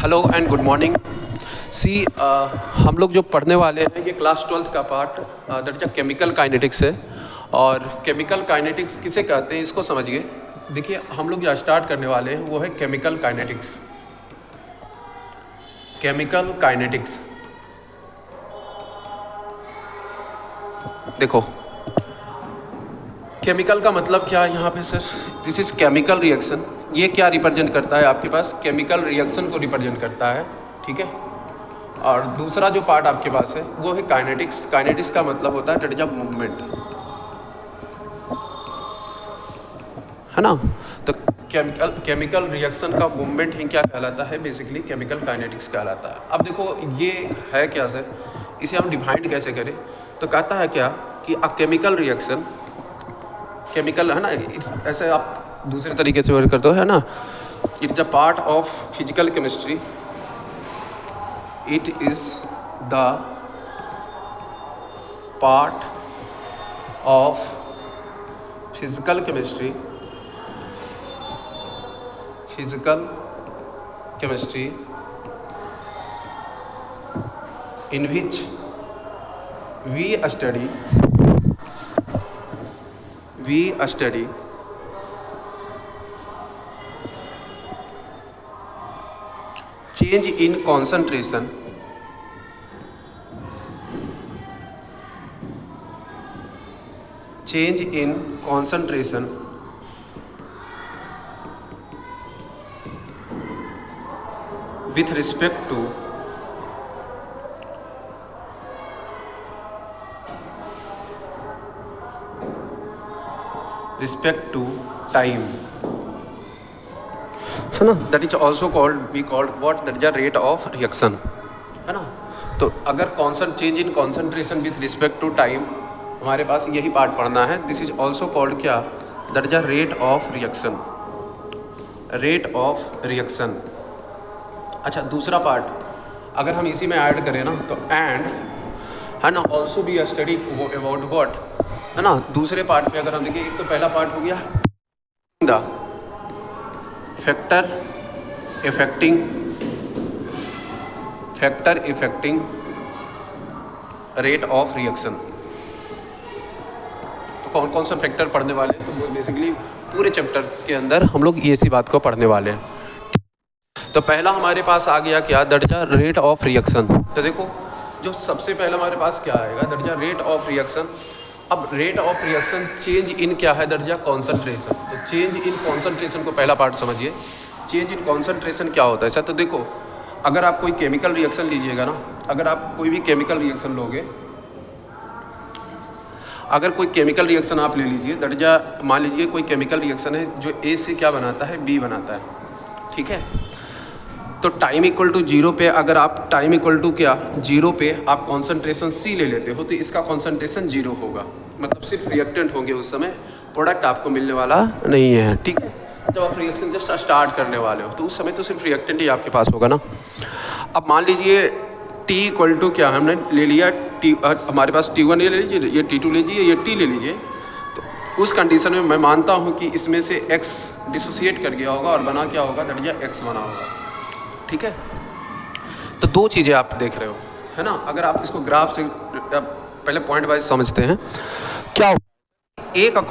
Hello and good morning. हम लोग जो पढ़ने वाले हैं ये क्लास 12th का पार्ट दर्जा केमिकल काइनेटिक्स है। और केमिकल काइनेटिक्स किसे कहते हैं इसको समझिए। देखिए हम लोग जो स्टार्ट करने वाले हैं वो है केमिकल काइनेटिक्स। केमिकल काइनेटिक्स देखो, केमिकल का मतलब क्या है यहाँ पे sir? This is chemical reaction. ये क्या रिप्रेजेंट करता है? आपके पास केमिकल रिएक्शन को रिप्रेजेंट करता है, ठीक है। और दूसरा जो पार्ट आपके पास है वो है काइनेटिक्स। काइनेटिक्स का मतलब होता है दैट इज अ मूवमेंट, है ना। तो केमिकल रिएक्शन का मूवमेंट ही क्या कहलाता है? बेसिकली केमिकल काइनेटिक्स कहलाता है। अब देखो ये है क्या सर, इसे हम डिफाइंड कैसे करें? तो कहता है क्या कि अ केमिकल रिएक्शन, केमिकल है ना, ऐसे आप दूसरे तरीके से वर्क करते हो, है ना। It's a part of physical chemistry. It is the part of physical chemistry, physical chemistry in which we study change in concentration with respect to time, है ना। That is also called, we called what, that is a rate of reaction, है ना। तो अगर change in concentration with respect to time, हमारे पास यही part पढ़ना है। दिस इज ऑल्सो कॉल्ड क्या? That is a rate of reaction, rate of reaction. अच्छा, दूसरा पार्ट अगर हम इसी में ऐड करें ना तो एंड, है ना, also be study about what, है ना। दूसरे पार्ट पे अगर हम देखिए, एक तो पहला पार्ट हो गया the factor affecting rate of reaction. तो कौन कौन सा फैक्टर पढ़ने वाले हैं? तो बेसिकली पूरे चैप्टर के अंदर हम लोग ये सी बात को पढ़ने वाले हैं। तो पहला हमारे पास आ गया क्या? दर्जा रेट ऑफ रिएक्शन। तो देखो जो सबसे पहला हमारे पास क्या आएगा? दर्जा रेट ऑफ रिएक्शन। अब rate of reaction change in क्या है? दर्जा कॉन्सेंट्रेशन। तो चेंज इन कॉन्सेंट्रेशन को पहला पार्ट समझिए। चेंज इन कॉन्सेंट्रेशन क्या होता है सर? तो देखो अगर आप कोई केमिकल रिएक्शन लीजिएगा ना, अगर आप कोई भी केमिकल रिएक्शन लोगे, अगर कोई केमिकल रिएक्शन आप ले लीजिए, दर्जा मान लीजिए कोई केमिकल रिएक्शन है जो ए से क्या बनाता है? बी बनाता है, ठीक है। तो टाइम इक्वल टू 0 पे अगर आप टाइम इक्वल टू क्या 0 पे आप कॉन्सेंट्रेशन सी ले लेते हो तो इसका कॉन्सेंट्रेशन 0 होगा, मतलब सिर्फ रिएक्टेंट होंगे उस समय, प्रोडक्ट आपको मिलने वाला नहीं है, ठीक है। जब आप रिएक्शन जस्ट स्टार्ट करने वाले हो तो उस समय तो सिर्फ रिएक्टेंट ही आपके पास होगा ना। अब मान लीजिए T इक्वल टू क्या हमने ले लिया, T हमारे पास T1 ले लीजिए, ये T2 ले लीजिए, ये T ले लीजिए। तो उस कंडीशन में मैं मानता हूँ कि इसमें से X डिसोसिएट कर गया होगा और बना क्या होगा? दैट इज X बना होगा, ठीक है। तो दो चीज़ें आप देख रहे हो, है ना। अगर आप इसको ग्राफ से पहले पॉइंट वाइज समझते हैं, क्या ए का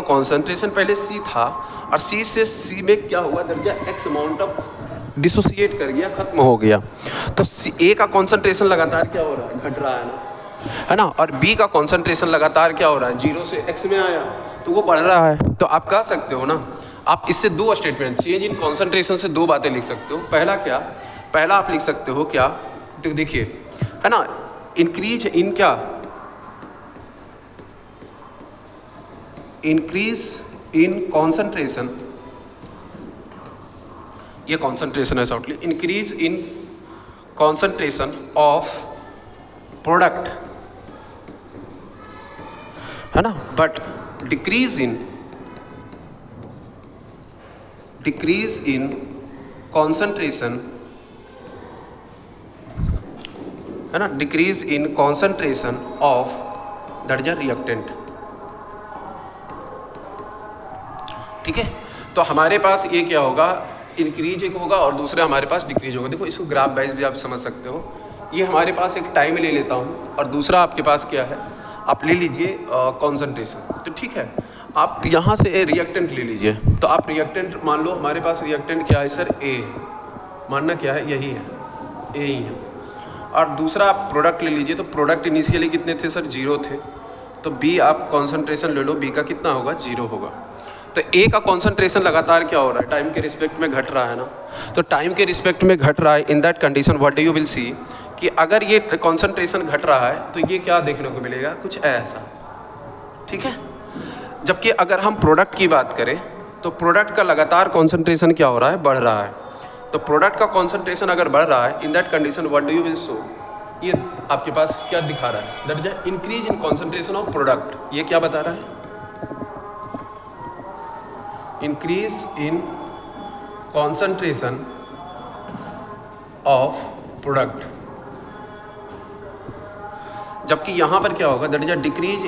कॉन्सेंट्रेशन पहले C था और C से C में क्या हुआ? दर्जा X अमाउंट ऑफ डिसोसिएट कर गया, खत्म हो गया। तो A का कॉन्सेंट्रेशन लगातार क्या हो रहा है? घट रहा है ना। और B का कॉन्सेंट्रेशन लगातार क्या हो रहा है? 0 से X में आया तो वो बढ़ रहा है। तो आप कह सकते हो ना, आप इससे दो स्टेटमेंट, चेंज इन कॉन्सेंट्रेशन से दो बातें लिख सकते हो। पहला क्या? पहला आप लिख सकते हो क्या? तो देखिए, है ना, इंक्रीज इन क्या? इंक्रीज इन कॉन्सेंट्रेशन, ये कॉन्सेंट्रेशन है shortly, increase in concentration of product, है ना, बट डिक्रीज इन कॉन्सेंट्रेशन, है ना, decrease in concentration of that is a reactant, ठीक है। तो हमारे पास ये क्या होगा? इंक्रीज एक होगा और दूसरा हमारे पास डिक्रीज होगा। देखो इसको ग्राफ वाइज भी आप समझ सकते हो। ये हमारे पास एक टाइम ले लेता हूँ और दूसरा आपके पास क्या है, आप ले लीजिए कॉन्सेंट्रेशन। तो ठीक है, आप यहाँ से रिएक्टेंट ले लीजिए। तो आप रिएक्टेंट मान लो, हमारे पास रिएक्टेंट क्या है सर, ए, मानना क्या है, यही है, ए ही है। और दूसरा आप प्रोडक्ट ले लीजिए। तो प्रोडक्ट इनिशियली कितने थे सर, 0 थे। तो बी आप कॉन्सेंट्रेशन ले लो, बी का कितना होगा, 0 होगा। तो ए का कॉन्सेंट्रेशन लगातार क्या हो रहा है, टाइम के रिस्पेक्ट में घट रहा है ना। तो टाइम के रिस्पेक्ट में घट रहा है, इन that condition what you will see कि अगर ये कॉन्सेंट्रेशन घट रहा है तो ये क्या देखने को मिलेगा, कुछ ऐसा, ठीक है। जबकि अगर हम प्रोडक्ट की बात करें तो प्रोडक्ट का लगातार कॉन्सेंट्रेशन क्या हो रहा है, बढ़ रहा है। तो प्रोडक्ट का कॉन्सेंट्रेशन अगर बढ़ रहा है, इन that condition what do you will show, ये आपके पास क्या दिखा रहा है, that is increase in concentration of product. ये क्या बता रहा है, increase in concentration of product. जबकि यहां पर क्या होगा, that is decrease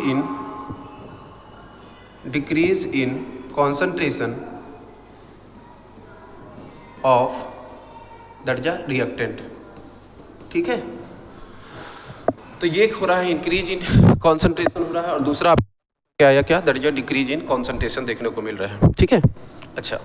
in concentration of that is reactant, ठीक है। तो ये हो रहा है इंक्रीज इन कॉन्सेंट्रेशन हो रहा है और दूसरा क्या या क्या, that is decrease in concentration देखने को मिल रहा है, ठीक है। अच्छा,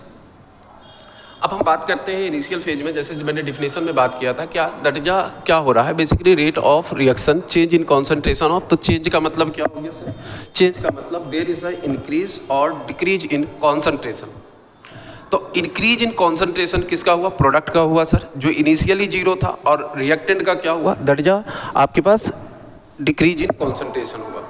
अब हम बात करते हैं इनिशियल फेज में, जैसे मैंने डिफिनेशन में बात किया था, क्या दैट इज क्या हो रहा है, basically rate of reaction change in concentration of. तो चेंज का मतलब क्या हो गया सर, चेंज का मतलब देयर इज अ इंक्रीज और डिक्रीज इन कॉन्सेंट्रेशन। तो इंक्रीज इन कॉन्सेंट्रेशन किसका हुआ, प्रोडक्ट का हुआ सर, जो इनिशियली 0 था। और रिएक्टेंट का क्या हुआ, दैट इज आपके पास डिक्रीज इन कॉन्सेंट्रेशन हुआ।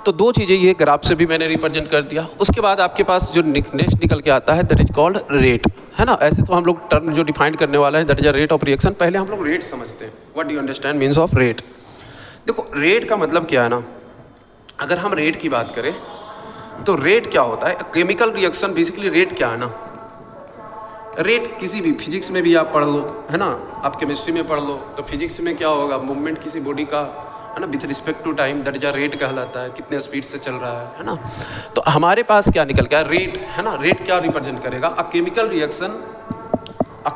तो दो चीज़ें ये ग्राफ से भी मैंने रिप्रेजेंट कर दिया। उसके बाद आपके पास जो नेक्स्ट निकल के आता है, दैट इज कॉल्ड रेट, है ना। ऐसे तो हम लोग टर्म जो डिफाइन करने वाला है, that is rate of reaction. पहले हम लोग रेट समझते हैं, what do you understand means of rate. देखो रेट का मतलब क्या है ना, अगर हम रेट की बात करें तो रेट क्या होता है, केमिकल रिएक्शन बेसिकली रेट क्या है ना, रेट किसी भी फिजिक्स में भी आप पढ़ लो, है ना, आप केमिस्ट्री में पढ़ लो, तो फिजिक्स में क्या होगा, मूवमेंट किसी बॉडी का, है ना, with respect to time, that is rate कहलाता है, कितने स्पीड से चल रहा है ना। तो हमारे पास क्या निकल गया, रेट, है ना। रेट क्या रिप्रेजेंट करेगा, अ chemical reaction, a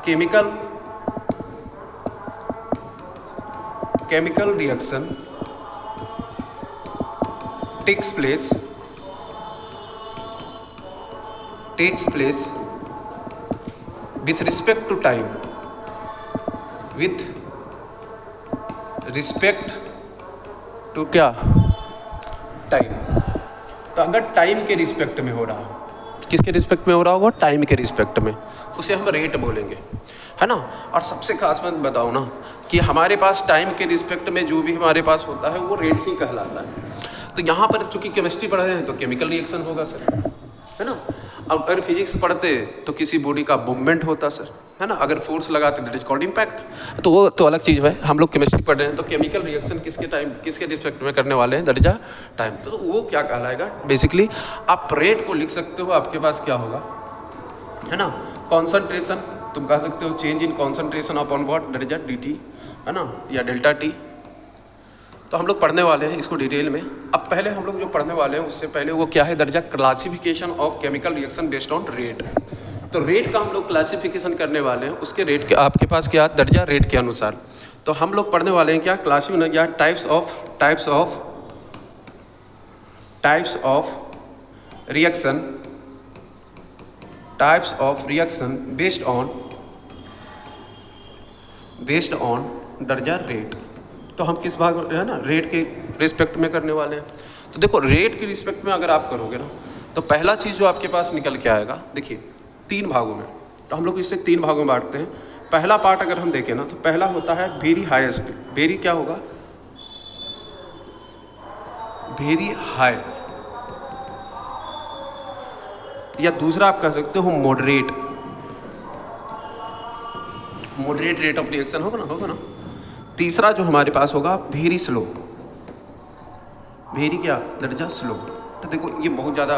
chemical reaction takes place with respect to time, with respect to क्या, टाइम। तो अगर टाइम के रिस्पेक्ट में हो रहा, किसके रिस्पेक्ट में हो रहा होगा, टाइम के रिस्पेक्ट में, उसे हम रेट बोलेंगे, है ना। और सबसे खास बात बताओ ना कि हमारे पास टाइम के रिस्पेक्ट में जो भी हमारे पास होता है वो रेट ही कहलाता है। तो यहाँ पर चूंकि केमिस्ट्री पढ़ रहे हैं तो केमिकल रिएक्शन होगा सर, है ना। अब अगर फिजिक्स पढ़ते तो किसी बॉडी का मूवमेंट होता सर, है ना। अगर फोर्स लगाते दैट इज कॉल्ड इम्पैक्ट, तो वो तो अलग चीज़ है। हम लोग केमिस्ट्री पढ़ रहे हैं तो केमिकल रिएक्शन किसके रिस्पेक्ट में करने वाले हैं, दैट इज टाइम। तो वो क्या कहलाएगा, बेसिकली आप रेट को लिख सकते हो, आपके पास क्या होगा, है ना, कॉन्सेंट्रेशन, तुम कह सकते हो change in concentration upon what, that is dt, है ना, या डेल्टा टी। तो हम लोग पढ़ने वाले हैं इसको डिटेल में। अब पहले हम लोग जो पढ़ने वाले हैं उससे पहले वो क्या है, that is classification of chemical reaction based on rate. तो रेट का हम लोग क्लासिफिकेशन करने वाले हैं, उसके रेट के आपके पास क्या, दैट इज रेट के अनुसार। तो हम लोग पढ़ने वाले हैं क्या, क्लासिफिकेशन या types of reaction based on that is rate. तो हम किस भाग में, है ना, रेट के रिस्पेक्ट में करने वाले हैं। तो देखो रेट के रिस्पेक्ट में अगर आप करोगे ना, तो पहला चीज़ जो आपके पास निकल के आएगा, देखिए 3 भागों में, तो हम लोग इसे 3 भागों में बांटते हैं। पहला पार्ट अगर हम देखें ना, तो पहला होता है वेरी हाई स्पीड, वेरी क्या होगा, वेरी हाई, या दूसरा आप कह सकते हो मॉडरेट रेट ऑफ रिएक्शन होगा ना। तीसरा जो हमारे पास होगा वेरी स्लो, वेरी क्या, दैट इज स्लो। तो देखो ये बहुत ज़्यादा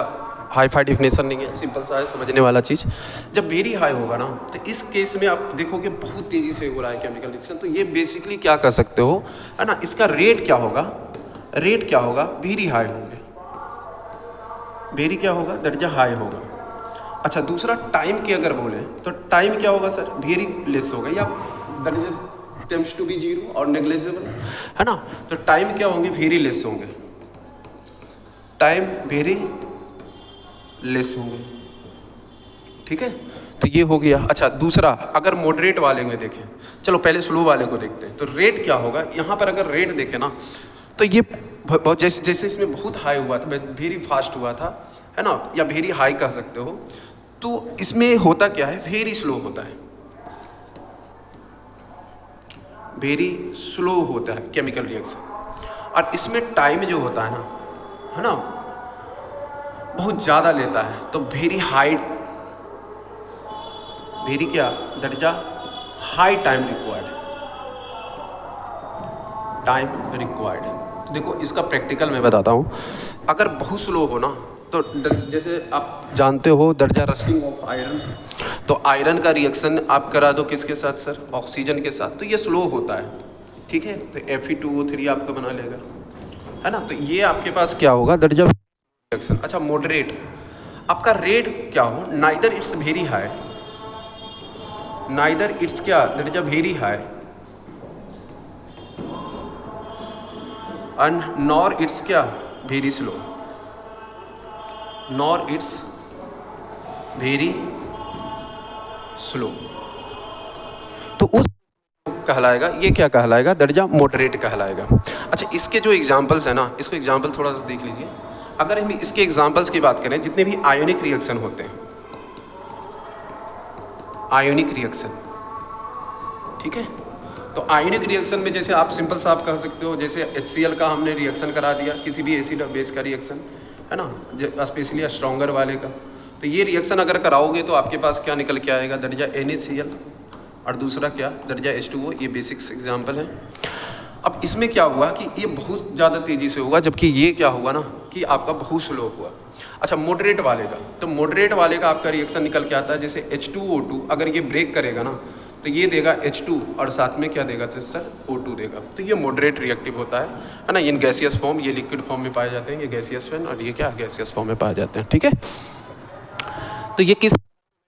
हाई फाई डिफिनेशन नहीं है, सिंपल सा है समझने वाला चीज़। जब वेरी हाई होगा ना, तो इस केस में आप देखोगे बहुत तेज़ी से हो रहा है केमिकल रिएक्शन। तो ये बेसिकली क्या कर सकते हो, है ना, इसका रेट क्या होगा, वेरी हाई होंगे, वेरी क्या होगा, दैट इज हाई होगा। अच्छा दूसरा टाइम की अगर बोले तो टाइम क्या होगा सर, वेरी लेस होगा, या that tends to be zero और नेग्लिजिबल, है ना। तो टाइम क्या होंगे, वेरी लेस होंगे, टाइम वेरी लेस होंगे, ठीक है। तो ये हो गया। अच्छा दूसरा अगर मॉडरेट वाले में देखें, चलो पहले स्लो वाले को देखते हैं, तो रेट क्या होगा यहाँ पर, अगर रेट देखें ना तो ये बहुत जैसे इसमें बहुत हाई हुआ था, वेरी फास्ट हुआ था, है ना, या वेरी हाई कह सकते हो, तो इसमें होता क्या है, वेरी स्लो होता है, वेरी स्लो होता है केमिकल रिएक्शन। और इसमें टाइम जो होता है ना, बहुत ज़्यादा लेता है, तो वेरी हाई, वेरी क्या, that is high time required, time required. तो देखो इसका प्रैक्टिकल मैं बताता हूँ, अगर बहुत स्लो हो ना तो जैसे आप जानते हो दर्जा रस्टिंग ऑफ आयरन, तो आयरन का रिएक्शन आप करा दो किसके साथ सर, ऑक्सीजन के साथ, तो ये स्लो होता है, ठीक है। तो Fe2O3 आपका बना लेगा, है ना। तो ये आपके पास क्या होगा, दर्जा रिएक्शन। अच्छा मॉडरेट, आपका रेट क्या हो, neither it's very high, neither it's क्या, that is very high, and nor it's क्या, very slow, nor it's very slow. तो उस कहलाएगा, ये क्या कहलाएगा, दर्जा मॉडरेट कहलाएगा। अच्छा इसके जो एग्जांपल्स है ना, इसको एग्जांपल थोड़ा सा देख लीजिए। अगर हम इसके एग्जांपल्स की बात करें, जितने भी आयोनिक रिएक्शन होते हैं, आयोनिक रिएक्शन, ठीक है। तो आयोनिक रिएक्शन में जैसे आप सिंपल सा आप कह सकते हो, जैसे HCl का हमने रिएक्शन करा दिया, किसी भी एसिड और बेस का रिएक्शन, है ना, स्पेशली स्ट्रॉन्गर वाले का, तो ये रिएक्शन अगर कराओगे तो आपके पास क्या निकल के आएगा, दैट इज NaCl, और दूसरा क्या, दैट इज H2O। ये बेसिक्स एग्जाम्पल है। अब इसमें क्या हुआ कि ये बहुत ज़्यादा तेज़ी से होगा, जबकि ये क्या हुआ ना कि आपका बहुत स्लो हुआ। अच्छा मॉडरेट वाले का, तो मॉडरेट वाले का आपका रिएक्शन निकल के आता है, जैसे H2O2 अगर ये ब्रेक करेगा ना तो ये देगा H2 और साथ में क्या देगा, तो सर O2 देगा। तो ये मॉडरेट रिएक्टिव होता है ना। इन गैसियस फॉर्म, ये लिक्विड फॉर्म में पाए जाते हैं, ये गैसियस फॉर्म, और ये क्या गैसियस फॉर्म में पाए जाते हैं, ठीक है। तो ये किस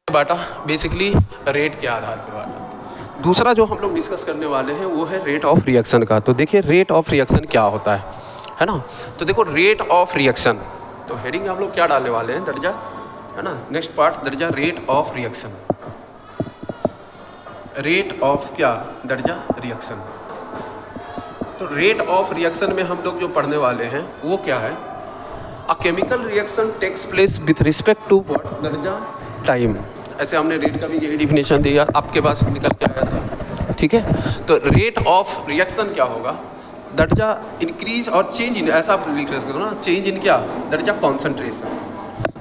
बांटा, बेसिकली रेट के आधार पर बांटा। दूसरा जो हम लोग डिस्कस करने वाले हैं वो है रेट ऑफ रिएक्शन का। तो देखिए रेट ऑफ रिएक्शन क्या होता है ना। तो देखो रेट ऑफ रिएक्शन, तो हेडिंग हम लोग क्या डालने वाले हैं, दर्जा, है ना, नेक्स्ट पार्ट दर्जा rate of reaction, rate of क्या, दर्जा रिएक्शन। तो रेट ऑफ रिएक्शन में हम लोग जो पढ़ने वाले हैं वो क्या है, a chemical reaction takes place with respect to what, दर्जा टाइम। ऐसे हमने रेट का भी यही डिफिनेशन दिया, आपके पास निकल के आया था, ठीक है। तो रेट ऑफ रिएक्शन क्या होगा, दर्जा इंक्रीज और चेंज इन, ऐसा आप लिख सकते हो ना, चेंज इन क्या, दर्जा कॉन्सेंट्रेशन,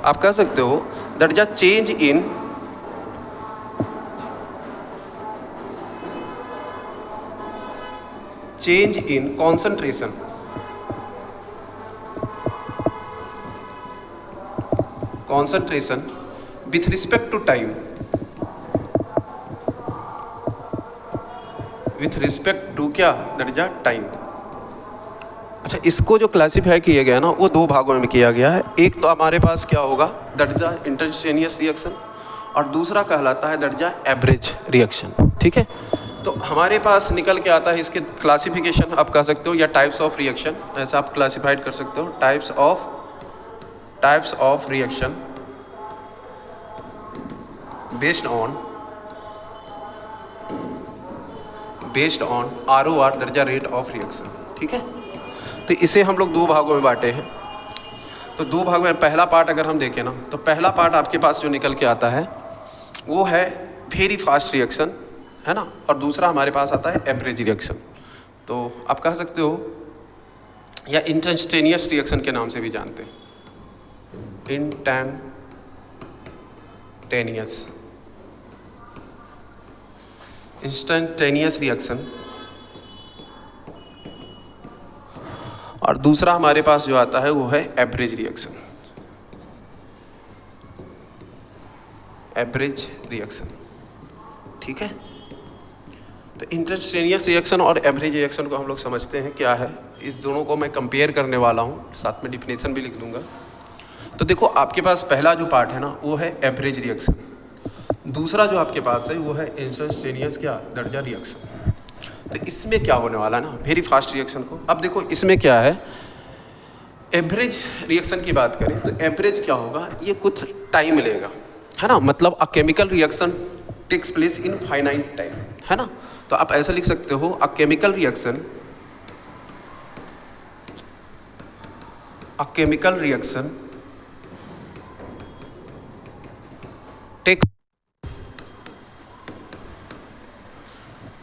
आप कह सकते हो दर्जा change in concentration, concentration with respect to time, with respect to क्या, दर्जा टाइम। अच्छा इसको जो क्लासीफाई किया गया ना वो दो भागों में किया गया है। एक तो हमारे पास क्या होगा, दर्जा इंस्टेंटेनियस रिएक्शन, और दूसरा कहलाता है दर्जा एवरेज रिएक्शन, ठीक है। तो हमारे पास निकल के आता है इसके क्लासिफिकेशन, आप कह सकते हो, या टाइप्स ऑफ रिएक्शन, ऐसा आप क्लासिफाइड कर सकते हो, types of reaction based on ROR, दर्जा रेट ऑफ रिएक्शन, ठीक है। तो इसे हम लोग दो भागों में बांटे हैं। तो दो भाग में पहला पार्ट अगर हम देखें ना, तो पहला पार्ट आपके पास जो निकल के आता है वो है वेरी फास्ट रिएक्शन, है ना, और दूसरा हमारे पास आता है एवरेज रिएक्शन। तो आप कह सकते हो या इंस्टेंटेनियस रिएक्शन के नाम से भी जानते हैं, इंस्टेंटेनियस रिएक्शन, और दूसरा हमारे पास जो आता है वो है एवरेज रिएक्शन, एवरेज रिएक्शन, ठीक है। तो इंस्टेंटेनियस रिएक्शन और एवरेज रिएक्शन को हम लोग समझते हैं क्या है। इस दोनों को मैं कंपेयर करने वाला हूँ, साथ में डिफिनेशन भी लिख दूंगा। तो देखो आपके पास पहला जो पार्ट है ना वो है एवरेज रिएक्शन, दूसरा जो आपके पास है वो है इंस्टेंटेनियस क्या दर्जा रिएक्शन। तो इसमें क्या होने वाला है ना, वेरी फास्ट रिएक्शन को, अब देखो इसमें क्या है, एवरेज रिएक्शन की बात करें तो एवरेज क्या होगा, ये कुछ टाइम लेगा, है ना, मतलब a chemical reaction takes place in finite time, है ना। तो आप ऐसा लिख सकते हो, a chemical reaction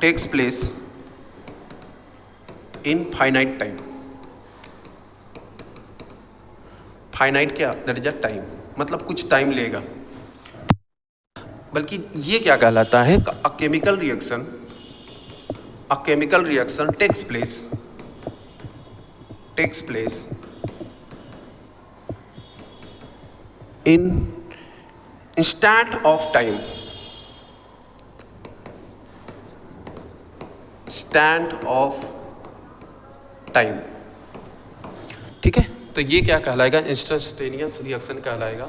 takes place in finite time। Finite क्या, दैट इज अ टाइम, मतलब कुछ टाइम लेगा। बल्कि ये क्या कहलाता है, a chemical reaction takes place in instant of time, ठीक है। तो ये क्या कहलाएगा, इंस्टेंटेनियस रिएक्शन कहलाएगा।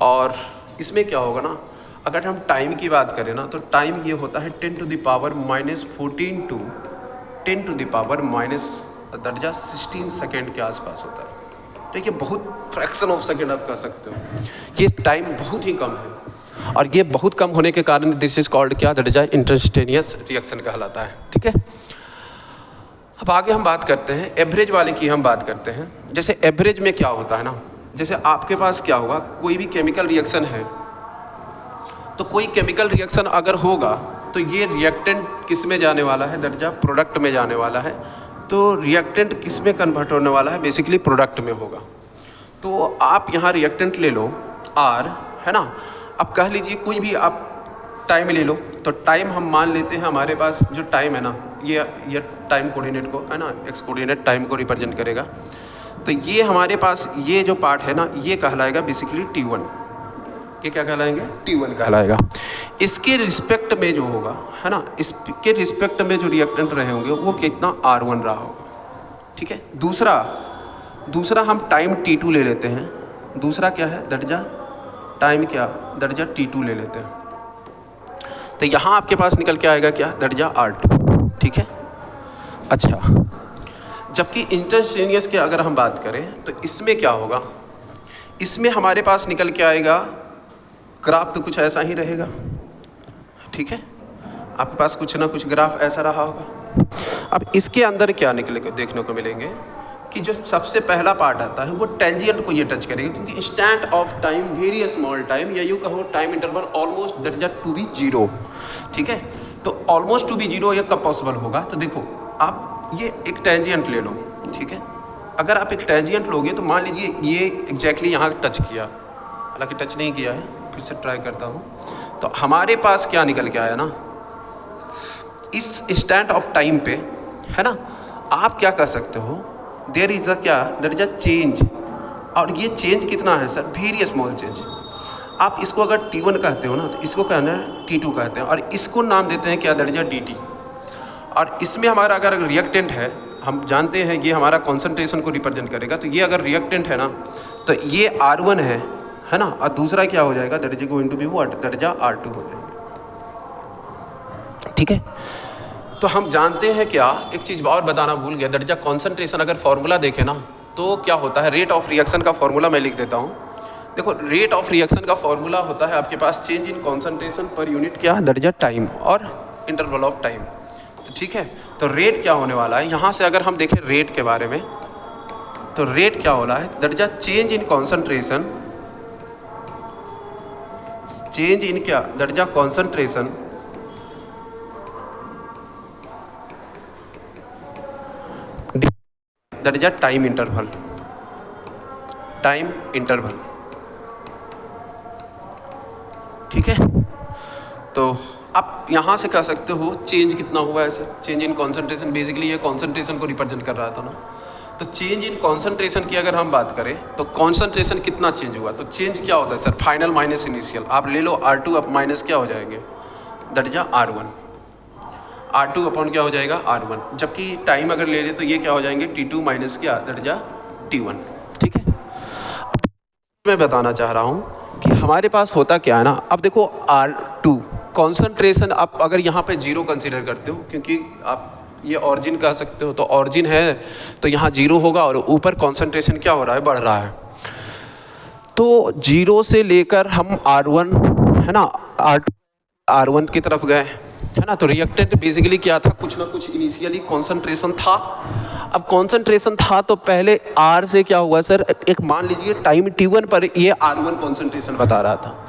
और इसमें क्या होगा ना, अगर हम टाइम की बात करें ना तो टाइम ये होता है 10⁻⁻14 टू 10⁻⁻16 सेकेंड के आसपास होता है। तो ये बहुत फ्रैक्शन ऑफ सेकेंड आप कह सकते हो, ये टाइम बहुत ही कम है, और ये बहुत कम होने के कारण दिस इज कॉल्ड क्या, दैट इज इंस्टेंटेनियस रिएक्शन कहलाता है, ठीक है। अब आगे हम बात करते हैं एवरेज वाले की, हम बात करते हैं। जैसे एवरेज में क्या होता है ना, जैसे आपके पास क्या होगा, कोई भी केमिकल रिएक्शन है, तो कोई केमिकल रिएक्शन अगर होगा तो ये रिएक्टेंट किस में जाने वाला है, दर्जा प्रोडक्ट में जाने वाला है। तो रिएक्टेंट किस में कन्वर्ट होने वाला है, बेसिकली प्रोडक्ट में होगा। तो आप यहाँ रिएक्टेंट ले लो आर, है ना। अब कह लीजिए कोई भी आप टाइम ले लो, तो टाइम हम मान लेते हैं हमारे पास जो टाइम है ना, ये टाइम कोऑर्डिनेट को, है ना, एक्स कोऑर्डिनेट टाइम को रिप्रेजेंट करेगा। तो ये हमारे पास ये जो पार्ट है ना, ये कहलाएगा बेसिकली T1। ये क्या कहलाएंगे, T1 कहलाएगा। इसके रिस्पेक्ट में जो होगा, है ना, इसके रिस्पेक्ट में जो रिएक्टेंट रहे होंगे वो कितना R1 रहा होगा, ठीक है। दूसरा हम टाइम T2 ले लेते हैं। दूसरा क्या है, दर्जा टाइम क्या, दर्जा T2 ले लेते हैं। तो यहाँ आपके पास निकल के आएगा क्या, दर्जा R2, ठीक है। अच्छा, जबकि इंस्टेंटेनियस की अगर हम बात करें तो इसमें क्या होगा, इसमें हमारे पास निकल के आएगा ग्राफ तो कुछ ऐसा ही रहेगा, ठीक है। आपके पास कुछ ना कुछ ग्राफ ऐसा रहा होगा। अब इसके अंदर क्या निकले देखने को मिलेंगे कि जो सबसे पहला पार्ट आता है वो टेंजेंट को ये टच करेगा, क्योंकि instant of time very small time, या यूँ कहो टाइम इंटरवल ऑलमोस्ट दर्जा टू बी 0, ठीक है। तो ऑलमोस्ट टू बी 0 ये कब पॉसिबल होगा, तो देखो आप ये एक टेंजेंट ले लो, ठीक है। अगर आप एक टेंजेंट लोगे तो मान लीजिए ये एग्जैक्टली यहाँ टच किया, हालांकि टच नहीं किया है, फिर से ट्राई करता हूँ। तो हमारे पास क्या निकल के आया ना, इस इंस्टेंट ऑफ टाइम पे, है ना, आप क्या कर सकते हो, देयर इज अ क्या, देयर इज अ चेंज। और ये चेंज कितना है सर, वेरी स्मॉल चेंज। आप इसको अगर T1 कहते हो ना, तो इसको कहना है T2 कहते हैं, और इसको नाम देते हैं क्या, देयर इज अ DT। और इसमें हमारा अगर रिएक्टेंट है, हम जानते हैं ये हमारा कॉन्सेंट्रेशन को रिप्रेजेंट करेगा, तो ये अगर रिएक्टेंट है ना, तो ये R1 है ना, और दूसरा क्या हो जाएगा, that is going to be what, दर्जा R2 हो जाएगा, ठीक है। तो हम जानते हैं क्या, एक चीज़ और बताना भूल गया, दर्जा कॉन्सेंट्रेशन अगर फॉर्मूला देखें ना तो क्या होता है, रेट ऑफ रिएक्शन का फॉर्मूला मैं लिख देता हूँ। देखो रेट ऑफ रिएक्शन का फॉर्मूला होता है आपके पास change in concentration per unit क्या, दर्जा टाइम और इंटरवल ऑफ टाइम, तो ठीक है। तो रेट क्या होने वाला है, यहाँ से अगर हम देखें रेट के बारे में, तो रेट क्या हो रहा है, दर्जा change in concentration, change in क्या, दर्जा कॉन्सेंट्रेशन दर्जा टाइम इंटरवल, ठीक है। तो आप यहाँ से कह सकते हो चेंज कितना हुआ है sir, change in concentration, basically ये कॉन्सेंट्रेशन को रिप्रेजेंट कर रहा था ना। तो चेंज इन कॉन्सेंट्रेशन की अगर हम बात करें तो कॉन्सेंट्रेशन कितना चेंज हुआ, तो चेंज क्या होता है सर, फाइनल माइनस इनिशियल। आप ले लो R2 अब माइनस क्या हो जाएंगे, दर्जा R1, R2 अपॉन क्या हो जाएगा, R1। जबकि टाइम अगर ले ले तो ये क्या हो जाएंगे, T2 माइनस क्या, दर्जा T1, ठीक है। मैं बताना चाह रहा हूँ कि हमारे पास होता क्या है ना, अब देखो R2 कॉन्सेंट्रेशन आप अगर यहाँ पे 0 कंसीडर करते हो, क्योंकि आप ये ऑरिजिन कह सकते हो, तो ऑरिजिन है तो यहाँ 0 होगा और ऊपर कॉन्सेंट्रेशन क्या हो रहा है, बढ़ रहा है। तो 0 से लेकर हम R1 है ना, R1 की तरफ गए है ना, तो रिएक्टेंट बेसिकली क्या था, कुछ ना कुछ इनिशियली कॉन्सेंट्रेशन था। अब कॉन्सेंट्रेशन था तो पहले R से क्या हुआ सर, एक मान लीजिए टाइम T1 पर ये R1 कॉन्सेंट्रेशन बता रहा था,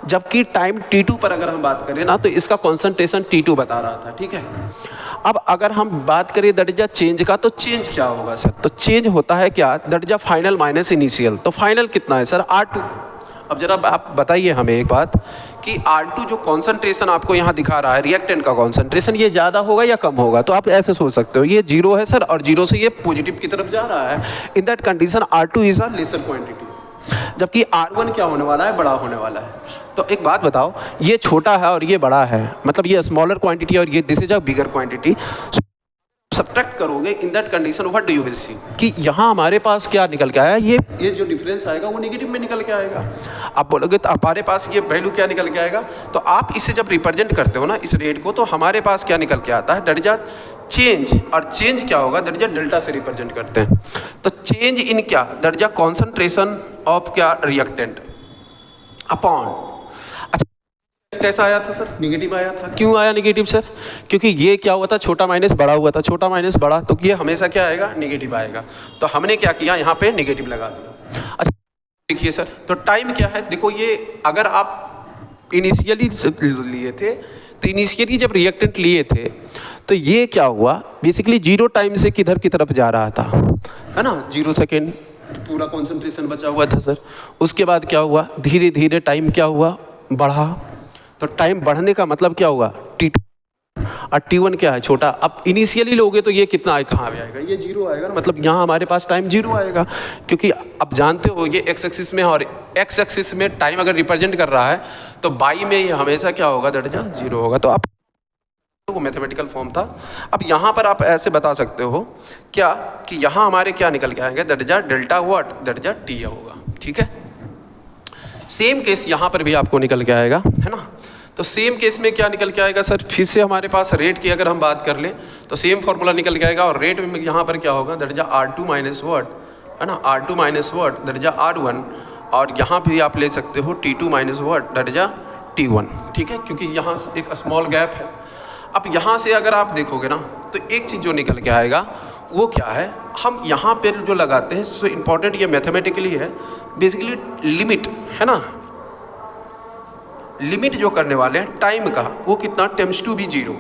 जबकि टाइम T2 पर अगर हम बात करें ना तो इसका कॉन्सेंट्रेशन T2 बता रहा था। ठीक है, अब अगर हम बात करें दैट इज चेंज का, तो चेंज क्या होगा सर, तो चेंज होता है क्या, that is final minus initial. तो फाइनल कितना है सर, R2। अब जरा आप बताइए हमें एक बात कि R2 जो कॉन्सेंट्रेशन आपको यहाँ दिखा रहा है रिएक्टेंट का कॉन्सेंट्रेशन, ये ज़्यादा होगा या कम होगा, तो आप ऐसे सोच सकते हो ये 0 है सर और 0 से ये पॉजिटिव की तरफ जा रहा है। इन that condition R2 is a lesser quantity, जबकि R1 क्या होने वाला है, बड़ा होने वाला है। तो एक बात बताओ, ये छोटा है और ये बड़ा है, मतलब ये स्मॉलर क्वांटिटी और ये this is a bigger quantity, subtract करोगे in that condition what do you will see कि यहाँ हमारे पास क्या निकल के आया, ये जो डिफरेंस आएगा वो नेगेटिव में निकल के आएगा। आप बोलोगे तो हमारे पास ये वैल्यू क्या निकल के आएगा, तो आप इसे जब रिप्रेजेंट करते हो ना इस रेट को, तो हमारे पास क्या निकल के आता है, दैट इज चेंज। और चेंज क्या होगा, दैट इज डेल्टा से रिप्रेजेंट करते हैं। तो चेंज इन क्या, दैट इज कॉन्सेंट्रेशन ऑफ क्या, रिएक्टेंट अपॉन। कैसा आया था सर, निगेटिव आया था। क्यों आया निगेटिव सर, क्योंकि ये क्या हुआ था, छोटा माइनस बड़ा हुआ था, छोटा माइनस बड़ा, तो ये हमेशा क्या आएगा, निगेटिव आएगा। तो हमने क्या किया, यहाँ पे निगेटिव लगा दिया। अच्छा देखिए सर, तो टाइम क्या है, देखो ये अगर आप इनिशियली लिए थे, तो इनिशियली जब रिएक्टेंट लिए थे तो ये क्या हुआ, बेसिकली 0 टाइम से किधर की तरफ जा रहा था, है ना, 0 सेकेंड पूरा कॉन्सेंट्रेशन बचा हुआ था सर। उसके बाद क्या हुआ, धीरे धीरे टाइम क्या हुआ, बढ़ा। तो टाइम बढ़ने का मतलब क्या हुआ, T2 और T1 क्या है, छोटा। अब इनिशियली लोगे तो ये कितना आए, कहाँ पे आएगा, ये 0 आएगा ना, मतलब यहाँ हमारे पास टाइम 0 आएगा, क्योंकि अब जानते हो ये एक्स एक्सिस में, और एक्स एक्सिस में टाइम अगर रिप्रेजेंट कर रहा है तो बाई में ये हमेशा क्या होगा, दैट इज 0 होगा। तो अब वो मैथमेटिकल फॉर्म था। अब यहाँ पर आप ऐसे बता सकते हो क्या कि यहाँ हमारे क्या निकल के आएंगे, that is delta what, that is T होगा। ठीक है, सेम केस यहाँ पर भी आपको निकल के आएगा, है ना। तो सेम केस में क्या निकल के आएगा सर, फिर से हमारे पास रेट की अगर हम बात कर लें तो सेम फॉर्मूला निकल के आएगा, और रेट में यहाँ पर क्या होगा, that is R2 minus what, है ना, R2 minus what, that is R1, और यहाँ भी आप ले सकते हो T2 minus what, that is T1। ठीक है, क्योंकि यहाँ एक स्मॉल गैप है। अब यहाँ से अगर आप देखोगे ना तो एक चीज़ जो निकल के आएगा वो क्या है, हम यहाँ पर जो लगाते हैं, सो इम्पॉर्टेंट ये मैथमेटिकली है, बेसिकली लिमिट, है ना, लिमिट जो करने वाले हैं टाइम का, वो कितना, टेम्स टू बी 0।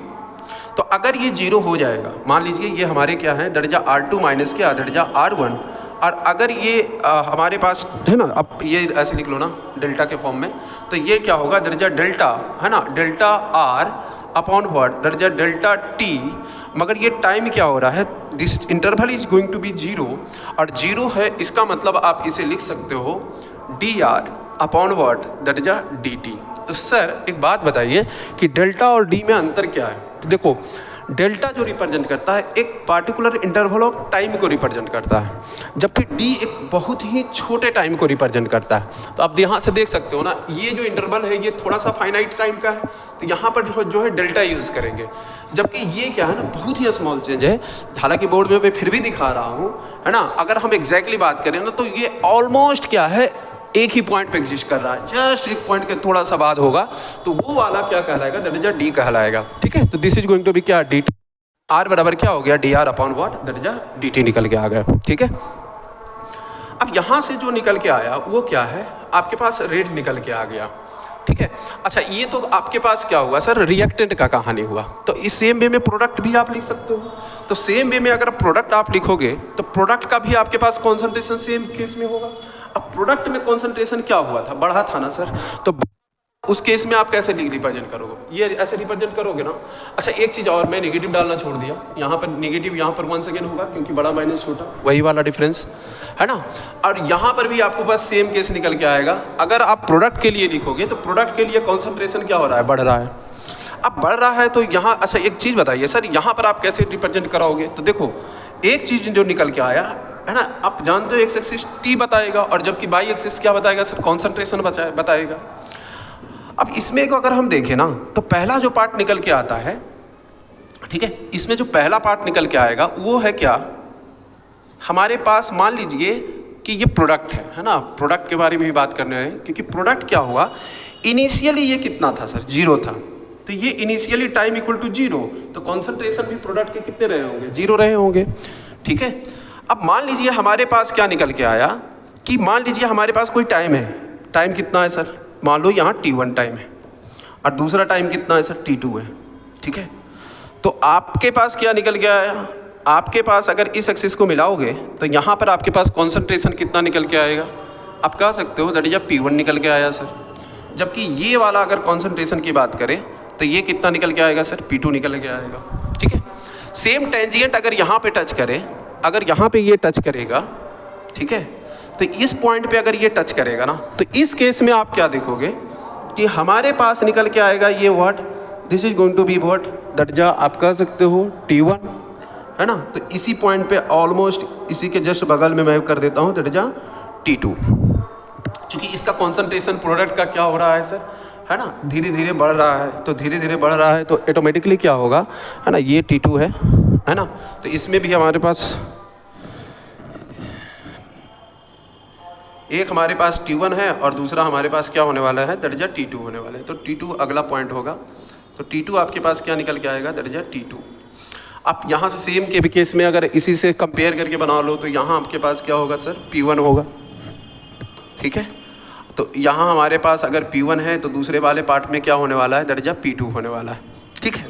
तो अगर ये 0 हो जाएगा, मान लीजिए ये हमारे क्या है, दैट इज R2 माइनस क्या, दैट इज R1, और अगर ये हमारे पास है ना, अब ये ऐसे लिख लो ना डेल्टा के फॉर्म में, तो ये क्या होगा, दैट इज डेल्टा, है ना, delta R upon what, that is delta T। मगर ये टाइम क्या हो रहा है, this interval is going to be 0, और 0 है, इसका मतलब आप इसे लिख सकते हो DR upon what, that is DT। तो सर एक बात बताइए कि डेल्टा और डी में अंतर क्या है। तो देखो डेल्टा जो रिप्रेजेंट करता है एक पार्टिकुलर इंटरवल ऑफ टाइम को रिप्रेजेंट करता है, जबकि डी एक बहुत ही छोटे टाइम को रिप्रेजेंट करता है। तो आप यहाँ से देख सकते हो ना, ये जो इंटरवल है ये थोड़ा सा फाइनाइट टाइम का है, तो यहाँ पर जो है डेल्टा यूज़ करेंगे, जबकि ये क्या है ना, बहुत ही स्मॉल चेंज है। हालांकि बोर्ड में मैं फिर भी दिखा रहा हूँ, है ना, अगर हम एग्जैक्टली बात करें ना तो ये ऑलमोस्ट क्या है, एक ही पॉइंट पे एग्जिस्ट कर रहा है, जस्ट एक पॉइंट के थोड़ा सा बाद होगा, तो वो वाला क्या कहलाएगा, दैट इज डी कहलाएगा। ठीक है, तो this is going to be क्या, डी आर बराबर क्या हो गया, D R upon what, that is D T निकल के आ गया। ठीक है, अब यहाँ से जो निकल के आया वो क्या है, आपके पास रेट निकल के आ गया। ठीक है, अच्छा ये तो आपके पास क्या हुआ सर, रिएक्टेंट का कहानी हुआ। तो इस सेम वे में प्रोडक्ट भी आप लिख सकते हो। तो सेम वे में अगर प्रोडक्ट आप लिखोगे तो प्रोडक्ट का भी आपके पास कॉन्सेंट्रेशन सेम केस में होगा। अब प्रोडक्ट में कॉन्सेंट्रेशन क्या हुआ था, बढ़ा था ना सर, तो उस केस में आप कैसे रिप्रेजेंट करोगे, ये ऐसे रिप्रेजेंट करोगे ना। अच्छा एक चीज़ और, मैं नेगेटिव डालना छोड़ दिया, यहाँ पर नेगेटिव यहाँ पर वंस अगेन होगा, क्योंकि बड़ा माइनस छोटा, वही वाला डिफरेंस है ना। और यहाँ पर भी आपको बस सेम केस निकल के आएगा। अगर आप प्रोडक्ट के लिए लिखोगे तो प्रोडक्ट के लिए कॉन्सेंट्रेशन क्या हो रहा है, बढ़ रहा है। अब बढ़ रहा है तो यहाँ, अच्छा एक चीज़ बताइए सर, यहाँ पर आप कैसे रिप्रेजेंट कराओगे। तो देखो एक चीज़ जो निकल के आया, है ना। आप जानते हो एक्स एक्सिस टी बताएगा और जबकि वाई एक्सिस क्या बताएगा सर, कॉन्सेंट्रेशन बताएगा। अब इसमें को अगर हम देखें ना तो पहला जो पार्ट निकल के आता है, ठीक है, इसमें जो पहला पार्ट निकल के आएगा वो है क्या, हमारे पास मान लीजिए कि ये प्रोडक्ट है ना। प्रोडक्ट के बारे में भी बात करने हैं क्योंकि प्रोडक्ट क्या हुआ, इनिशियली ये कितना था सर, 0 था। तो ये इनिशियली टाइम इक्वल टू 0, तो कॉन्सेंट्रेशन भी प्रोडक्ट के कितने रहे होंगे, 0 रहे होंगे, ठीक है। अब मान लीजिए हमारे पास क्या निकल के आया कि मान लीजिए हमारे पास कोई टाइम है, टाइम कितना है सर, मान लो यहाँ t1 टाइम है और दूसरा टाइम कितना है सर, t2 है, ठीक है। तो आपके पास क्या निकल के आया, आपके पास अगर इस एक्सिस को मिलाओगे तो यहाँ पर आपके पास कॉन्सेंट्रेशन कितना निकल के आएगा, आप कह सकते हो दैट इज P1 निकल के आया सर। जबकि ये वाला अगर कॉन्सेंट्रेशन की बात करें तो ये कितना निकल के आएगा सर, P2 निकल के आएगा, ठीक है। सेम टेंजेंट अगर यहाँ पे टच करे, अगर यहाँ पे ये टच करेगा, ठीक है, तो इस पॉइंट पे अगर ये टच करेगा ना, तो इस केस में आप क्या देखोगे कि हमारे पास निकल के आएगा ये what, this is going to be what, that जा आप कह सकते हो T1, है ना। तो इसी पॉइंट पे ऑलमोस्ट इसी के जस्ट बगल में मैं कर देता हूँ दैट जा T2, क्योंकि इसका कॉन्सेंट्रेशन प्रोडक्ट का क्या हो रहा है सर, है ना, धीरे धीरे बढ़ रहा है। तो धीरे धीरे बढ़ रहा है तो ऑटोमेटिकली क्या होगा, है ना, ये T2 है ना। तो इसमें भी हमारे पास एक हमारे पास T1 है और दूसरा हमारे पास क्या होने वाला है, दैट इज T2 होने वाला है। तो T2 अगला पॉइंट होगा। तो T2 आपके पास क्या निकल के आएगा, दैट इज T2। आप यहाँ से सेम के भी केस में अगर इसी से कंपेयर करके बना लो तो यहाँ आपके पास क्या होगा सर, P1 होगा, ठीक है। तो यहाँ हमारे पास अगर P1 है तो दूसरे वाले पार्ट में क्या होने वाला है, दैट इज P2 होने वाला है, ठीक है।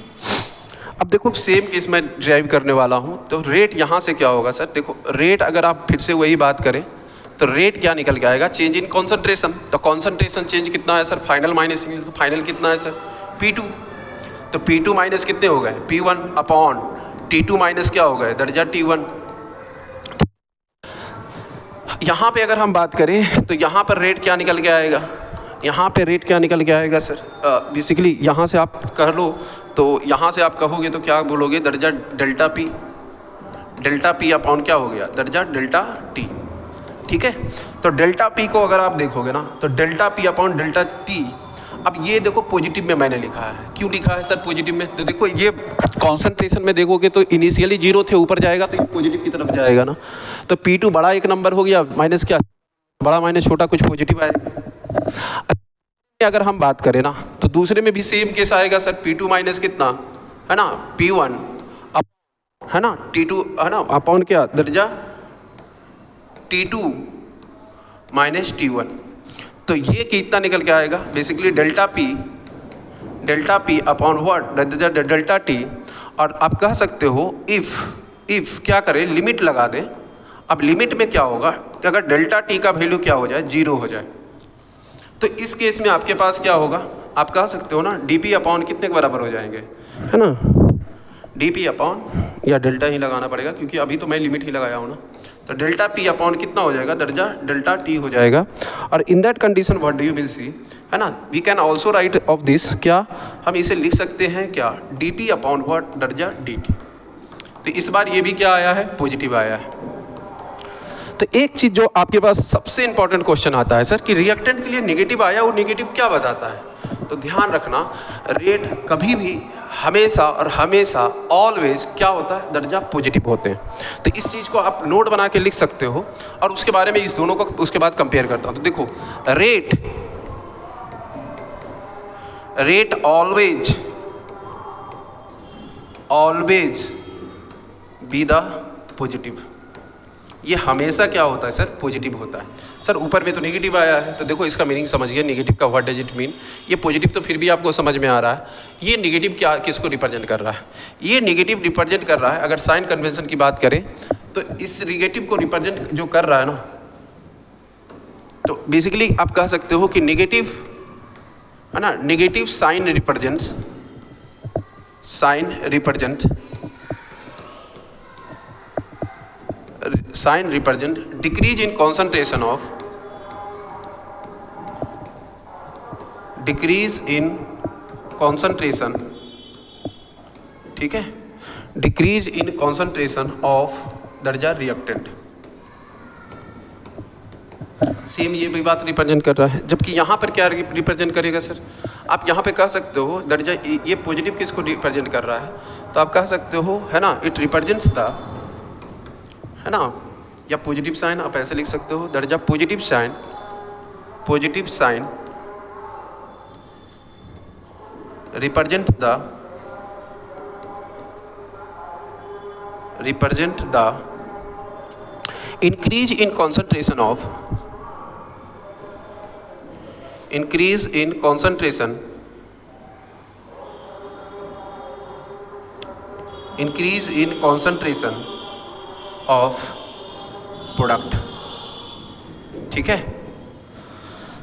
अब देखो सेम केस में ड्राइव करने वाला हूँ, तो रेट यहाँ से क्या होगा सर, देखो रेट अगर आप फिर से वही बात करें तो रेट क्या निकल के आएगा, चेंज इन कॉन्सेंट्रेशन। तो कॉन्सेंट्रेशन चेंज कितना है सर, फाइनल माइनस, तो फाइनल कितना है सर, P2। तो P2 माइनस कितने हो गए, P1 अपॉन T2 माइनस क्या हो गए, दैट इज T1। यहाँ पे अगर हम बात करें तो यहाँ पर रेट क्या निकल के आएगा, यहाँ पे रेट क्या निकल के आएगा सर, बेसिकली यहाँ से आप कह लो, तो यहाँ से आप कहोगे तो क्या बोलोगे, that is delta P upon क्या हो गया, दैट इज डेल्टा टी, ठीक है। तो डेल्टा पी को अगर आप देखोगे ना तो delta P upon delta T, अब ये देखो पॉजिटिव में मैंने लिखा है, क्यों लिखा है सर पॉजिटिव में, तो देखो ये कॉन्सेंट्रेशन में देखोगे तो इनिशियली 0 थे, ऊपर जाएगा तो ये पॉजिटिव की तरफ जाएगा ना। तो P2 बड़ा एक नंबर हो गया, माइनस क्या, बड़ा माइनस छोटा, कुछ पॉजिटिव आएगा। अगर हम बात करें ना तो दूसरे में भी सेम केस आएगा सर, P2 माइनस कितना है ना, P1 है ना, T2 है ना, अपॉन क्या, that is T2 minus T1। तो ये कितना निकल के आएगा, basically delta P upon what, delta T. और आप कह सकते हो इफ़ क्या करें, लिमिट लगा दें। अब लिमिट में क्या होगा कि अगर डेल्टा टी का वैल्यू क्या हो जाए, 0 हो जाए, तो इस केस में आपके पास क्या होगा, आप कह सकते हो ना डी पी अपॉन कितने के बराबर हो जाएंगे, है ना, डी पी अपॉन, या डेल्टा ही लगाना पड़ेगा क्योंकि अभी तो मैं लिमिट ही लगाया हूँ ना। तो डेल्टा पी अपॉन कितना हो जाएगा, दर्जा डेल्टा टी हो जाएगा। और in that condition what do you will see, है ना, we can also write off this, क्या हम इसे लिख सकते हैं क्या, डी पी अपॉन व्हाट, दर्जा डी टी। तो इस बार ये भी क्या आया है, पॉजिटिव आया है। तो एक चीज़ जो आपके पास सबसे इंपॉर्टेंट क्वेश्चन आता है सर कि रिएक्टेंट के लिए नेगेटिव आया, वो नेगेटिव क्या बताता है। तो ध्यान रखना, रेट कभी भी हमेशा और हमेशा ऑलवेज क्या होता है, दर्जा पॉजिटिव होते हैं। तो इस चीज़ को आप नोट बना के लिख सकते हो और उसके बारे में इस दोनों को उसके बाद कंपेयर करता हूँ। तो देखो rate always be the positive, ये हमेशा क्या होता है सर, पॉजिटिव होता है। सर ऊपर में तो नेगेटिव आया है, तो देखो इसका मीनिंग समझिए, नेगेटिव का व्हाट डज इट मीन। ये पॉजिटिव तो फिर भी आपको समझ में आ रहा है, ये नेगेटिव क्या किसको रिप्रेजेंट कर रहा है, ये नेगेटिव रिप्रेजेंट कर रहा है, अगर साइन कन्वेंशन की बात करें तो इस नेगेटिव को रिप्रेजेंट जो कर रहा है ना, तो बेसिकली आप कह सकते हो कि नेगेटिव है ना, negative sign represent decrease in concentration ठीक है, डिक्रीज इन कॉन्सेंट्रेशन ऑफ दर्जा रिएक्टेंट। सेम ये भी बात रिप्रेजेंट कर रहा है, जबकि यहाँ पर क्या रिप्रेजेंट करेगा सर? आप यहाँ पे कह सकते हो दर्जा ये पॉजिटिव किसको रिप्रेजेंट कर रहा है, तो आप कह सकते हो है ना, इट रिप्रेजेंट्स द, है ना, या पॉजिटिव साइन आप ऐसे लिख सकते हो, दर्जा positive sign represent the increase in concentration of product. ठीक है,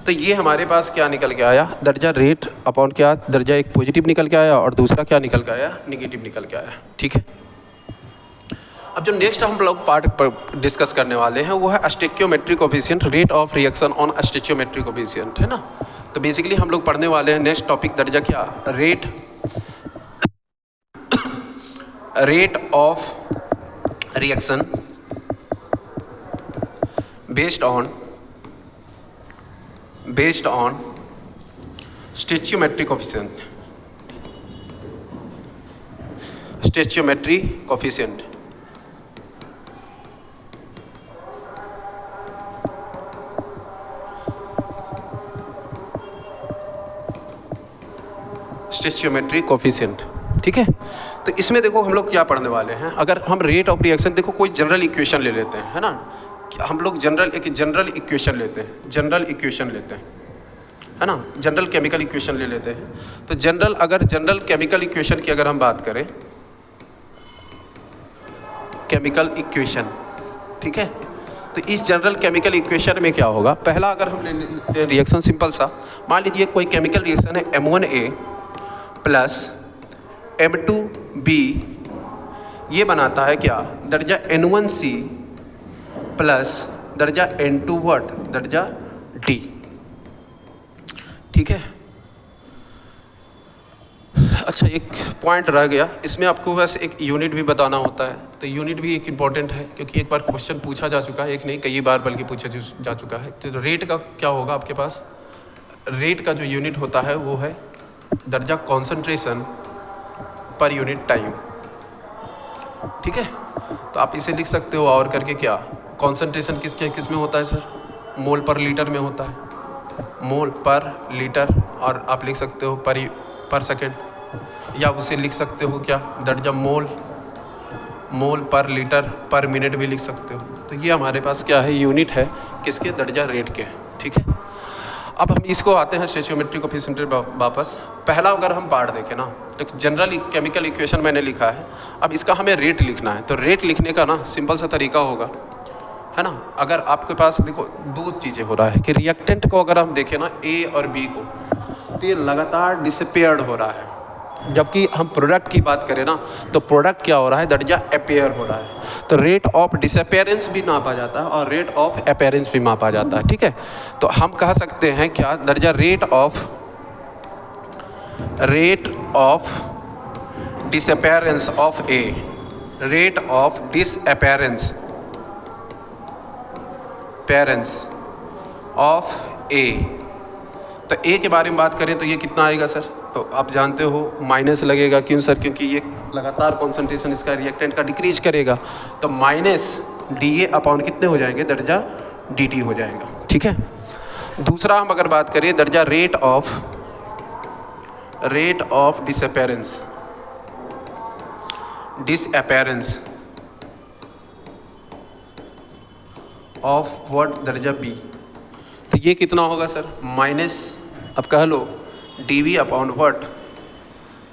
तो ये हमारे पास क्या निकल के आया, दर्जा रेट अपॉन क्या, दर्जा एक पॉजिटिव निकल के आया और दूसरा क्या निकल के आया, निगेटिव निकल के आया। ठीक है, अब जो नेक्स्ट हम लोग पार्ट पर डिस्कस करने वाले हैं वो है stoichiometric coefficient, rate of reaction on stoichiometric coefficient, है ना। तो बेसिकली हम लोग पढ़ने वाले हैं नेक्स्ट टॉपिक दर्जा क्या, rate of reaction based on stoichiometric coefficient. Stoichiometric coefficient. ठीक है, तो इसमें देखो हम लोग क्या पढ़ने वाले हैं, अगर हम रेट ऑफ रिएक्शन, देखो कोई जनरल इक्वेशन ले लेते हैं, है ना, हम लोग जनरल इक्वेशन लेते हैं, है ना, जनरल केमिकल इक्वेशन ले लेते हैं। तो जनरल केमिकल इक्वेशन की अगर हम बात करें, केमिकल इक्वेशन, ठीक है, तो इस जनरल केमिकल इक्वेशन में क्या होगा, पहला अगर हम ले लेते हैं रिएक्शन सिंपल सा, मान लीजिए कोई केमिकल रिएक्शन है M1A प्लस M2B, ये बनाता है क्या, दर्जा N1C प्लस दर्जा N2 व्हाट, दर्जा D। ठीक है, अच्छा एक पॉइंट रह गया, इसमें आपको बस एक यूनिट भी बताना होता है, तो यूनिट भी एक इम्पॉर्टेंट है क्योंकि एक बार क्वेश्चन पूछा जा चुका है, एक नहीं कई बार बल्कि पूछा जा चुका है। तो रेट का क्या होगा आपके पास, रेट का जो यूनिट होता है वो है दर्जा कॉन्सेंट्रेशन पर यूनिट टाइम। ठीक है, तो आप इसे लिख सकते हो और करके क्या, कॉन्सेंट्रेशन किस में होता है सर, मोल पर लीटर में होता है, मोल पर लीटर, और आप लिख सकते हो पर सेकेंड, या उसे लिख सकते हो क्या, दर्जा मोल पर लीटर पर मिनट भी लिख सकते हो। तो ये हमारे पास क्या है, यूनिट है किसके, दर्जा रेट के। ठीक है, अब हम इसको आते हैं स्टोइकियोमेट्रिक कोएफिशिएंट वापस। पहला अगर हम पार्ट देखें ना, तो जनरल केमिकल इक्वेशन मैंने लिखा है, अब इसका हमें रेट लिखना है। तो रेट लिखने का ना सिंपल सा तरीका होगा, है ना, अगर आपके पास देखो दो चीज़ें हो रहा है कि रिएक्टेंट को अगर हम देखें ना A और B को, तो ये लगातार डिसअपियर्ड हो रहा है, जबकि हम प्रोडक्ट की बात करें ना तो प्रोडक्ट क्या हो रहा है, दर्जा अपेयर हो रहा है। तो रेट ऑफ डिसअपियरेंस भी नापा जाता है और रेट ऑफ अपेयरेंस भी मापा जाता है। ठीक है, तो हम कह सकते हैं क्या, दर्जा rate of disappearance of A, rate of disappearance of A. तो ए के बारे में बात करें तो ये कितना आएगा सर, तो आप जानते हो माइनस लगेगा, क्यों सर, क्योंकि ये लगातार कॉन्सेंट्रेशन इसका रिएक्टेंट का डिक्रीज करेगा, तो माइनस DA अपॉन कितने हो जाएंगे, दर्जा DT हो जाएगा। ठीक है, दूसरा हम अगर बात करें दर्जा rate of disappearance of what, दर्जा B, तो ये कितना होगा सर, माइनस अब कह लो DV अपॉन व्हाट,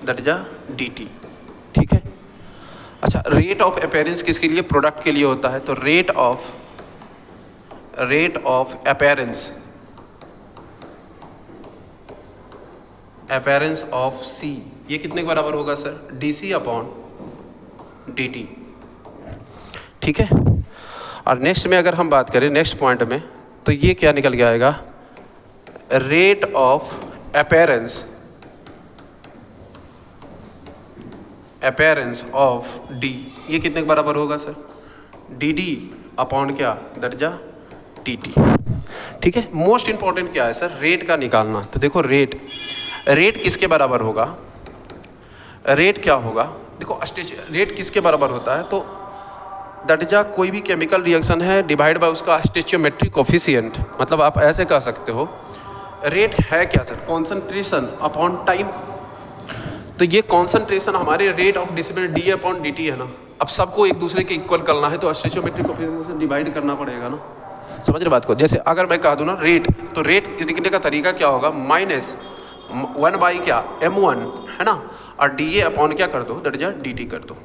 दर्जा DT। ठीक है, अच्छा रेट ऑफ अपेयरेंस किसके लिए, प्रोडक्ट के लिए होता है, तो rate of appearance of C, ये कितने के बराबर होगा सर, DC अपॉन DT। ठीक है, और नेक्स्ट में अगर हम बात करें नेक्स्ट पॉइंट में, तो ये क्या निकल के आएगा, rate of appearance of D, ये कितने के बराबर होगा सर, DD अपॉन क्या, दर्जा DT। ठीक है। मोस्ट इंपॉर्टेंट क्या है सर, रेट का निकालना। तो देखो रेट किसके बराबर होगा, रेट क्या होगा, देखो रेट किसके बराबर होता है, तो दर्जा कोई भी केमिकल रिएक्शन है डिवाइड बाय उसका स्टोइचियोमेट्रिक कोफिशिएंट। मतलब आप ऐसे कह सकते हो रेट है क्या सर, कॉन्सेंट्रेशन अपॉन टाइम। तो ये कॉन्सेंट्रेशन हमारे rate of disciple D upon D T है ना। अब सबको एक दूसरे के इक्वल करना है तो स्टोइचियोमेट्रिक कोफिशिएंट से डिवाइड करना पड़ेगा ना। समझ रहे बात को। जैसे अगर मैं कह दूँ ना रेट, तो रेट लिखने का तरीका क्या होगा, -1 बाई क्या m1 है ना, और डी ए अपॉन क्या कर दो, दैट इज डी टी कर दो,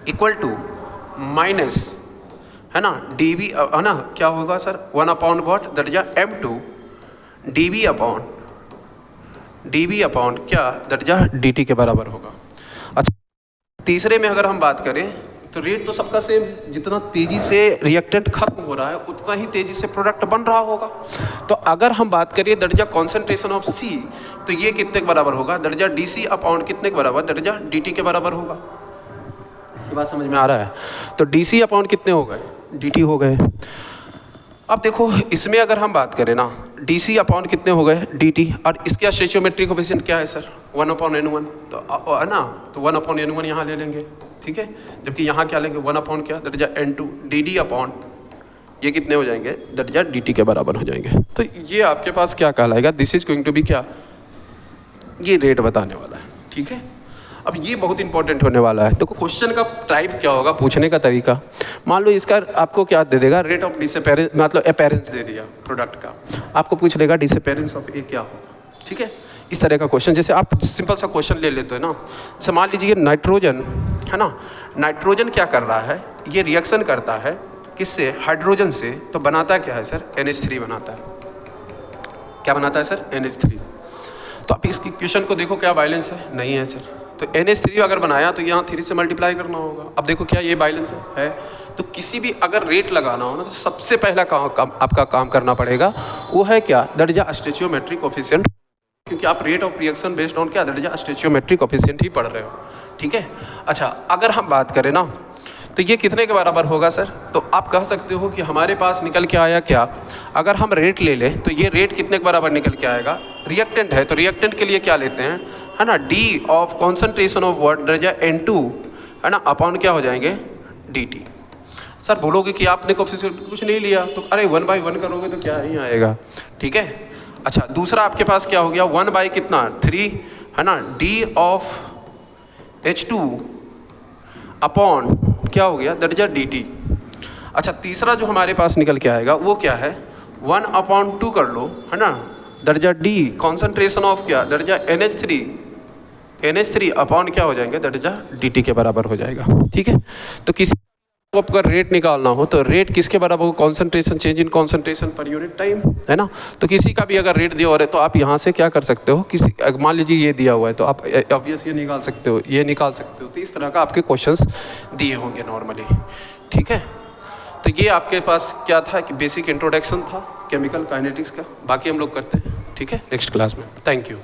इक्वल टू माइनस है ना डी बी है ना, क्या होगा sir 1 upon what, that is m2 D B upon क्या, दैट इज डी टी के बराबर होगा। अच्छा तीसरे में अगर हम बात करें तो रेट तो सबका सेम, जितना तेजी से रिएक्टेंट खत्म हो रहा है उतना ही तेजी से प्रोडक्ट बन रहा होगा। तो अगर हम बात करिए दर्जा कॉन्सेंट्रेशन ऑफ सी, तो ये कितने के बराबर होगा, दर्जा डी सी अपॉन कितने के बराबर, दर्जा डी टी के बराबर होगा। ये बात समझ में आ रहा है। तो डी सी अपॉन कितने हो गए, डी टी हो गए। अब देखो इसमें अगर हम बात करें ना, डी सी अपॉन कितने हो गए, डी टी, और इसके स्टोइचियोमेट्रिक कोफिशिएंट क्या है सर 1 अपॉन n1, तो है ना, तो 1 अपॉन n1 यहाँ ले लेंगे, ठीक है। जबकि यहाँ क्या लेंगे 1 अपॉन क्या, that is n2 D D upon ये कितने हो जाएंगे, दैट इज डी टी के बराबर हो जाएंगे। तो ये आपके पास क्या कहलाएगा, this is going to be क्या, ये रेट बताने वाला है, ठीक है। अब ये बहुत इंपॉर्टेंट होने वाला है। देखो क्वेश्चन का टाइप क्या होगा, पूछने का तरीका। मान लो इसका आपको क्या दे देगा, रेट ऑफ डिसअपेरेंस, मतलब अपीयरेंस दे दिया प्रोडक्ट का, आपको पूछ लेगा डिसअपेरेंस ऑफ ए क्या होगा, ठीक है। इस तरह का क्वेश्चन, जैसे आप सिंपल सा क्वेश्चन ले लेते हो ना, जैसे मान लीजिए नाइट्रोजन है ना, नाइट्रोजन क्या कर रहा है, ये रिएक्शन करता है किससे, हाइड्रोजन से, तो बनाता क्या है सर, NH3 बनाता है। क्या बनाता है सर, NH3। तो आप इसकी क्वेश्चन को देखो, क्या बैलेंस है, नहीं है सर। तो NH3 अगर बनाया तो यहाँ 3 से मल्टीप्लाई करना होगा। अब देखो क्या ये बैलेंस है। तो किसी भी अगर रेट लगाना हो ना, तो सबसे पहला आपका काम करना पड़ेगा वो है क्या, दैट इज स्टोइचियोमेट्रिक कोफिशिएंट, क्योंकि आप rate of reaction based on क्या, दैट इज स्टोइचियोमेट्रिक कोफिशिएंट ही पढ़ रहे हो, ठीक है। अच्छा अगर हम बात करें ना, तो ये कितने के बराबर होगा सर, तो आप कह सकते हो कि हमारे पास निकल के आया क्या, अगर हम रेट ले लें तो ये रेट कितने के बराबर निकल के आएगा, रिएक्टेंट है तो रिएक्टेंट के लिए क्या लेते हैं, है ना, D of concentration of what, दर्जा n2 है ना, अपॉन क्या हो जाएंगे, dt। सर बोलोगे कि आपने कोफिशिएंट कुछ नहीं लिया, तो अरे 1/1 करोगे तो क्या ही आएगा, ठीक है। अच्छा दूसरा आपके पास क्या हो गया, 1/3 है ना, डी ऑफ H2 अपॉन क्या हो गया, दैट इज dt। अच्छा तीसरा जो हमारे पास निकल के आएगा वो क्या है, 1/2 कर लो, है ना, that is D concentration of क्या, दैट इज NH3 अपॉन क्या हो जाएंगे, दैट इज dt के बराबर हो जाएगा, ठीक है। तो किसी को अगर रेट निकालना हो तो रेट किसके बराबर हो, concentration change in concentration per unit time, है ना। तो किसी का भी अगर रेट दिया हो रहा है तो आप यहाँ से क्या कर सकते हो, किसी मान लीजिए ये दिया हुआ है तो आप ऑब्वियस ये निकाल सकते हो, ये निकाल सकते हो। तो इस तरह का आपके क्वेश्चंस दिए होंगे नॉर्मली, ठीक है। तो ये आपके पास क्या था कि बेसिक इंट्रोडक्शन था केमिकल काइनेटिक्स का, बाकी हम लोग करते हैं, ठीक है, नेक्स्ट क्लास में। Thank you.